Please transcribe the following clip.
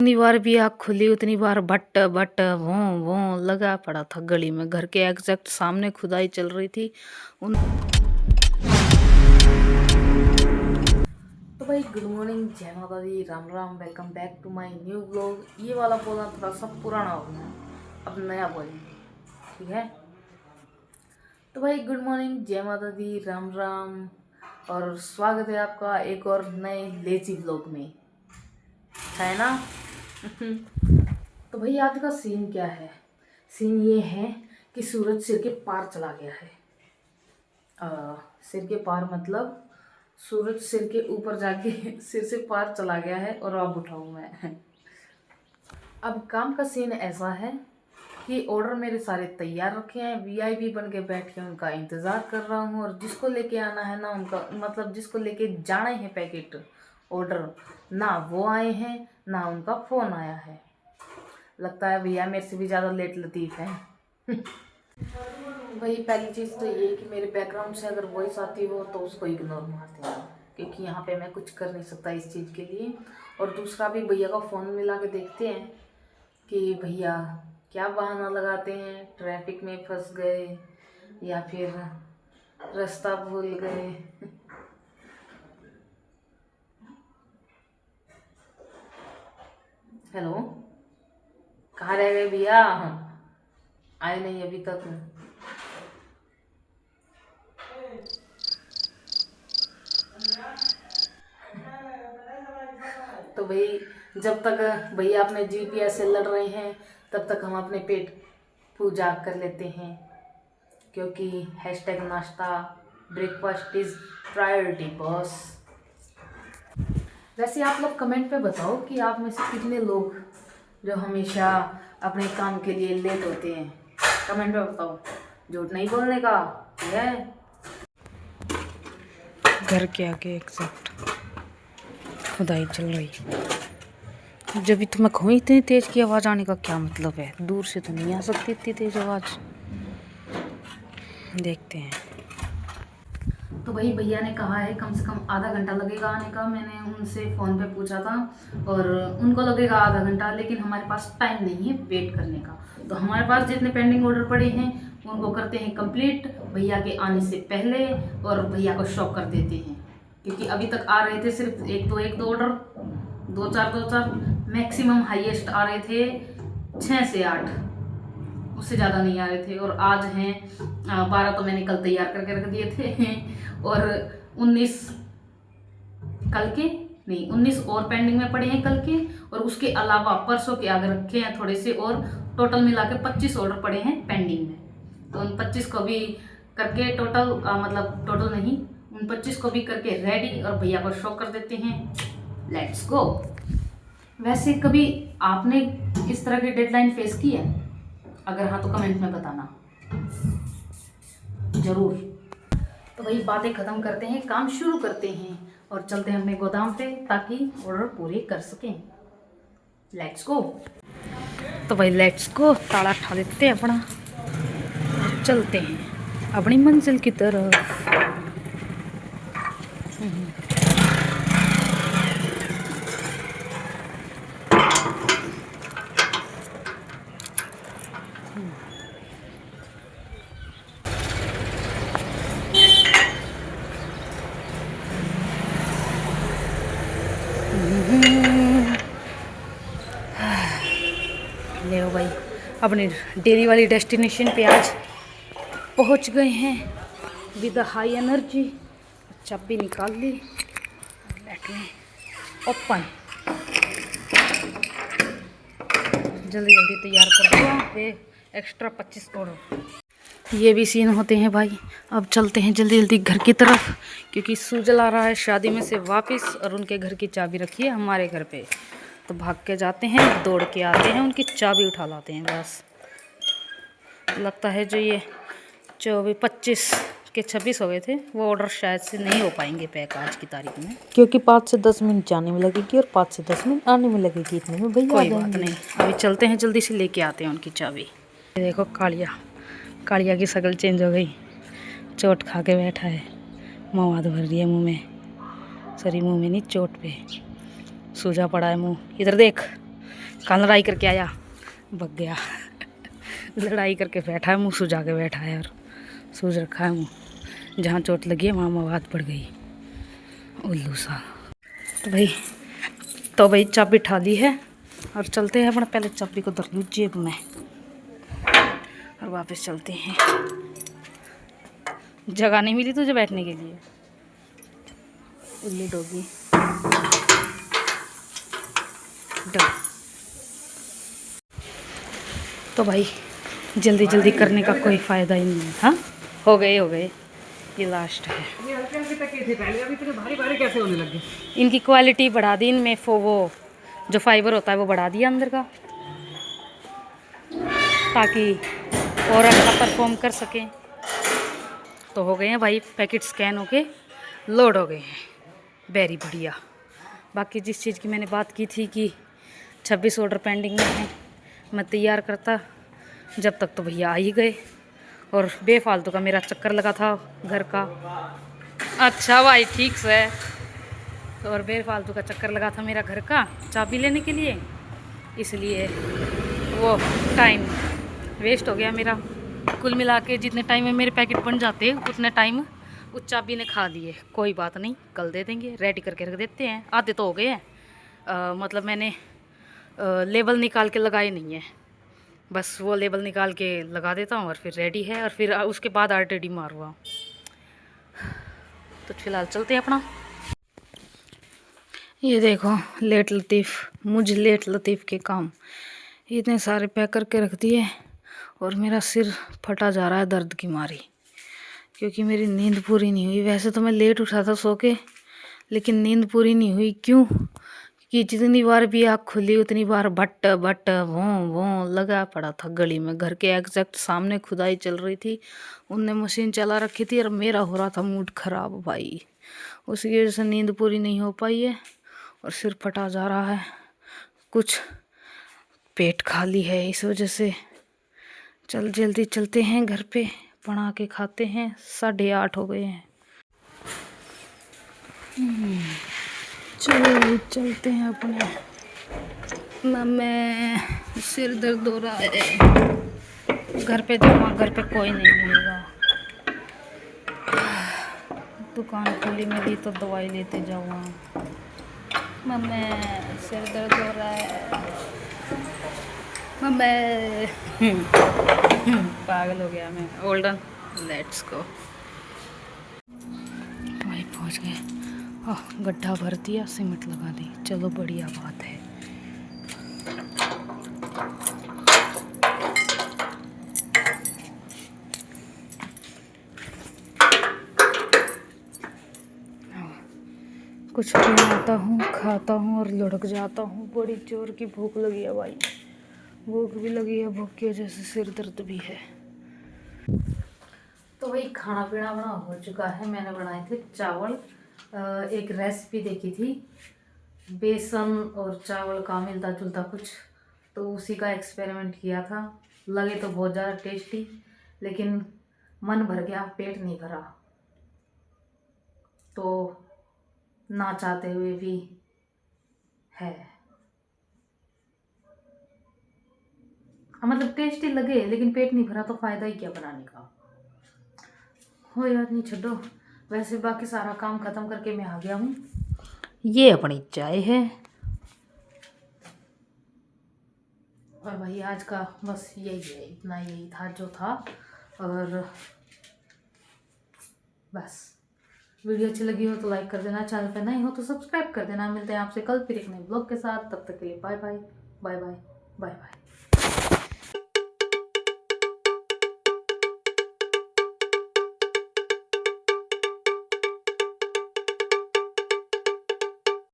जितनी बार भी आँख खुली उतनी बार भट्ट भट्ट भों भों लगा पड़ा था गली में। घर के एग्जैक्ट सामने खुदाई चल रही थी। उन तो भाई गुड मॉर्निंग, जय माता दी, Ram Ram, welcome back to my new blog. ये वाला बोलना थोड़ा सा पुराना हो गया, अब नया बोलेंगे, ठीक है। तो भाई गुड मॉर्निंग, जय माता दी, राम राम, और स्वागत है आपका एक और नए लेजी ब्लॉग में, है ना। तो भाई आज का सीन क्या है? सीन ये है कि सूरज सिर के पार चला गया है। सिर के पार मतलब सूरज सिर के ऊपर जाके सिर से पार चला गया है और अब उठाऊँ मैं। अब काम का सीन ऐसा है कि ऑर्डर मेरे सारे तैयार रखे हैं, वीआईपी बन के बैठ के उनका इंतज़ार कर रहा हूँ। और जिसको लेके आना है ना, उनका मतलब जिसको लेके जाने हैं पैकेट ऑर्डर, ना वो आए हैं ना उनका फ़ोन आया है। लगता है भैया मेरे से भी ज़्यादा लेट लतीफ़ है। भाई पहली चीज़ तो ये कि मेरे बैकग्राउंड से अगर वॉइस आती हो तो उसको इग्नोर मार देना, क्योंकि यहाँ पे मैं कुछ कर नहीं सकता इस चीज़ के लिए। और दूसरा भी भैया का फ़ोन मिला के देखते हैं कि भैया क्या बहाना लगाते हैं, ट्रैफिक में फंस गए या फिर रास्ता भूल गए। हेलो, कहाँ रह गए भैया? आए नहीं अभी तक। तो भाई जब तक भैया अपने जीपीएस से लड़ रहे हैं तब तक हम अपने पेट पूजा कर लेते हैं, क्योंकि हैशटैग नाश्ता ब्रेकफास्ट इज प्रायोरिटी बॉस। वैसे आप लोग कमेंट पे बताओ कि आप में से कितने लोग जो हमेशा अपने काम के लिए लेट होते हैं। कमेंट पे बताओ, झूठ नहीं बोलने का, ठीक है। घर के आगे एग्जैक्ट खुदाई चल रही। जब भी तो मैं कहूँ इतनी तेज की आवाज़ आने का क्या मतलब है? दूर से तो नहीं आ सकती इतनी तेज आवाज़। देखते हैं। तो भाई भैया ने कहा है कम से कम आधा घंटा लगेगा आने का। मैंने उनसे फ़ोन पे पूछा था और उनको लगेगा आधा घंटा, लेकिन हमारे पास टाइम नहीं है वेट करने का। तो हमारे पास जितने पेंडिंग ऑर्डर पड़े हैं उनको करते हैं कंप्लीट भैया के आने से पहले, और भैया को शॉक कर देते हैं। क्योंकि अभी तक आ रहे थे सिर्फ एक दो ऑर्डर, दो चार मैक्सिमम हाईएस्ट आ रहे थे 6 से 8, उससे ज़्यादा नहीं आ रहे थे। और आज हैं 12, तो मैंने कल तैयार करके रख दिए थे। और 19 कल के नहीं, 19 और पेंडिंग में पड़े हैं कल के, और उसके अलावा परसों के आगे रखे हैं थोड़े से, और टोटल मिला के 25 ऑर्डर पड़े हैं पेंडिंग में। तो उन 25 को भी करके टोटल मतलब टोटल नहीं, उन 25 को भी करके रेडी और भैया को शो कर देते हैं। Let's go. वैसे कभी आपने इस तरह की डेडलाइन फेस की है? अगर हाँ तो कमेंट में बताना ज़रूर। तो वही बातें ख़त्म करते हैं, काम शुरू करते हैं और चलते हैं अपने गोदाम पे ताकि ऑर्डर पूरे कर सकें। Let's go. तो भाई लेट्स गो, ताला ठा देते हैं अपना, चलते हैं अपनी मंजिल की तरफ। ले भाई अपनी डेली वाली डेस्टिनेशन पे आज पहुंच गए हैं विद हाई एनर्जी। चाबी निकाल ली, लेट में ओपन। जल्दी जल्दी तैयार कर दिया वे एक्स्ट्रा 25 ऑर्डर। ये भी सीन होते हैं भाई। अब चलते हैं जल्दी जल्दी घर की तरफ, क्योंकि सुजल आ रहा है शादी में से वापस और उनके घर की चाबी रखी है हमारे घर पे। तो भाग के जाते हैं, दौड़ के आते हैं, उनकी चाबी उठा लाते हैं बस। लगता है जो ये 25 के 26 हो गए थे वो ऑर्डर शायद से नहीं हो पाएंगे पैक आज की तारीख में, क्योंकि 5 से 10 मिनट जाने में लगेगी और 5 से 10 मिनट आने में लगेगी। इतने में भैया कोई बात नहीं, अभी चलते हैं जल्दी से लेके आते हैं उनकी चाबी। देखो कालिया की शक्ल चेंज हो गई, चोट खा के बैठा है, मवाद भर रही है मुँह में, सॉरी मुँह में नहीं चोट पे, सूजा पड़ा है मुँह। इधर देख, कल लड़ाई करके आया, भग गया। लड़ाई करके बैठा है, मुँह सुझा के बैठा है और सूझ रखा है मुँह। जहाँ चोट लगी है वहाँ मवाद पड़ गई, उल्लू सा। तो भाई चाबी उठा ली है और चलते हैं अपना। पहले चाबी को धर लूँ जेब में और वापस चलते हैं। जगह नहीं मिली तुझे बैठने के लिए, उल्लू डोगी। तो भाई जल्दी जल्दी करने का कोई फ़ायदा ही नहीं है। हाँ, हो गए ये लास्ट है। भारी भारी कैसे होने लगे? इनकी क्वालिटी बढ़ा दी इनमें, वो जो फाइबर होता है वो बढ़ा दिया अंदर का, ताकि और अच्छा परफॉर्म कर सकें। तो हो गए हैं भाई, पैकेट स्कैन होके लोड हो गए हैं, वेरी बढ़िया। बाकी जिस चीज़ की मैंने बात की थी कि 26 ऑर्डर पेंडिंग में है, मैं तैयार करता जब तक तो भैया आ ही गए। और बेफालतू का मेरा चक्कर लगा था घर का। अच्छा भाई, ठीक से। और बेफालतू का चक्कर लगा था मेरा घर का चाबी लेने के लिए, इसलिए वो टाइम वेस्ट हो गया मेरा। कुल मिला के जितने टाइम में मेरे पैकेट बन जाते उतने टाइम उस चाबी ने खा दिए। कोई बात नहीं, कल दे देंगे, रेडी करके रख देते हैं। आधे तो हो गए हैं, मतलब मैंने लेबल निकाल के लगाए नहीं है, बस वो लेबल निकाल के लगा देता हूँ और फिर रेडी है। और फिर उसके बाद RTD मारूँगा। तो फिलहाल चलते हैं अपना। ये देखो लेट लतीफ़ के काम इतने सारे पैक करके रख दिए और मेरा सिर फटा जा रहा है दर्द की मारी, क्योंकि मेरी नींद पूरी नहीं हुई। वैसे तो मैं लेट उठा था सो के, लेकिन नींद पूरी नहीं हुई। क्यों? कि जितनी बार भी आँख खुली उतनी बार भट्ट भट्ट भों भों लगा पड़ा था गली में। घर के एग्जैक्ट सामने खुदाई चल रही थी, उनने मशीन चला रखी थी और मेरा हो रहा था मूड खराब भाई। उसकी वजह से नींद पूरी नहीं हो पाई है और सिर फटा जा रहा है, कुछ पेट खाली है इस वजह से। जल्दी चलते हैं घर पे, बना के खाते हैं। 8:30 हो गए हैं। चलो चलते हैं अपने। मम्मी सिर दर्द हो रहा है, घर पे जाऊँगा, घर पे कोई नहीं मिलेगा। दुकान खुली मिली तो दवाई लेते जाऊँगा। मम्मी सिर दर्द हो रहा है, मम्मी। पागल हो गया मैं। Olden, let's go. वहीं पहुँच गए। गड्ढा भर दिया, सीमेंट लगा दी, चलो बढ़िया बात है। कुछ बनाता हूँ, खाता हूँ और लुढ़क जाता हूँ। बड़ी जोर की भूख लगी है भाई, भूख भी लगी है, भूख की वजह से सिर दर्द भी है। तो भाई खाना पीना बना हो चुका है। मैंने बनाए थे चावल, एक रेसिपी देखी थी बेसन और चावल का मिलता जुलता कुछ, तो उसी का एक्सपेरिमेंट किया था। लगे तो बहुत ज़्यादा टेस्टी, लेकिन मन भर गया, पेट नहीं भरा। तो ना चाहते हुए भी है, मतलब टेस्टी लगे लेकिन पेट नहीं भरा तो फ़ायदा ही क्या बनाने का। हो यार, नहीं छोड़ो। वैसे बाकी सारा काम ख़त्म करके मैं आ गया हूँ। ये अपनी चाय है। और भाई आज का बस यही है, इतना यही था जो था। और बस वीडियो अच्छी लगी हो तो लाइक कर देना, चैनल पे नए हो तो सब्सक्राइब कर देना। मिलते हैं आपसे कल फिर एक नए ब्लॉग के साथ, तब तक के लिए bye bye bye bye bye bye.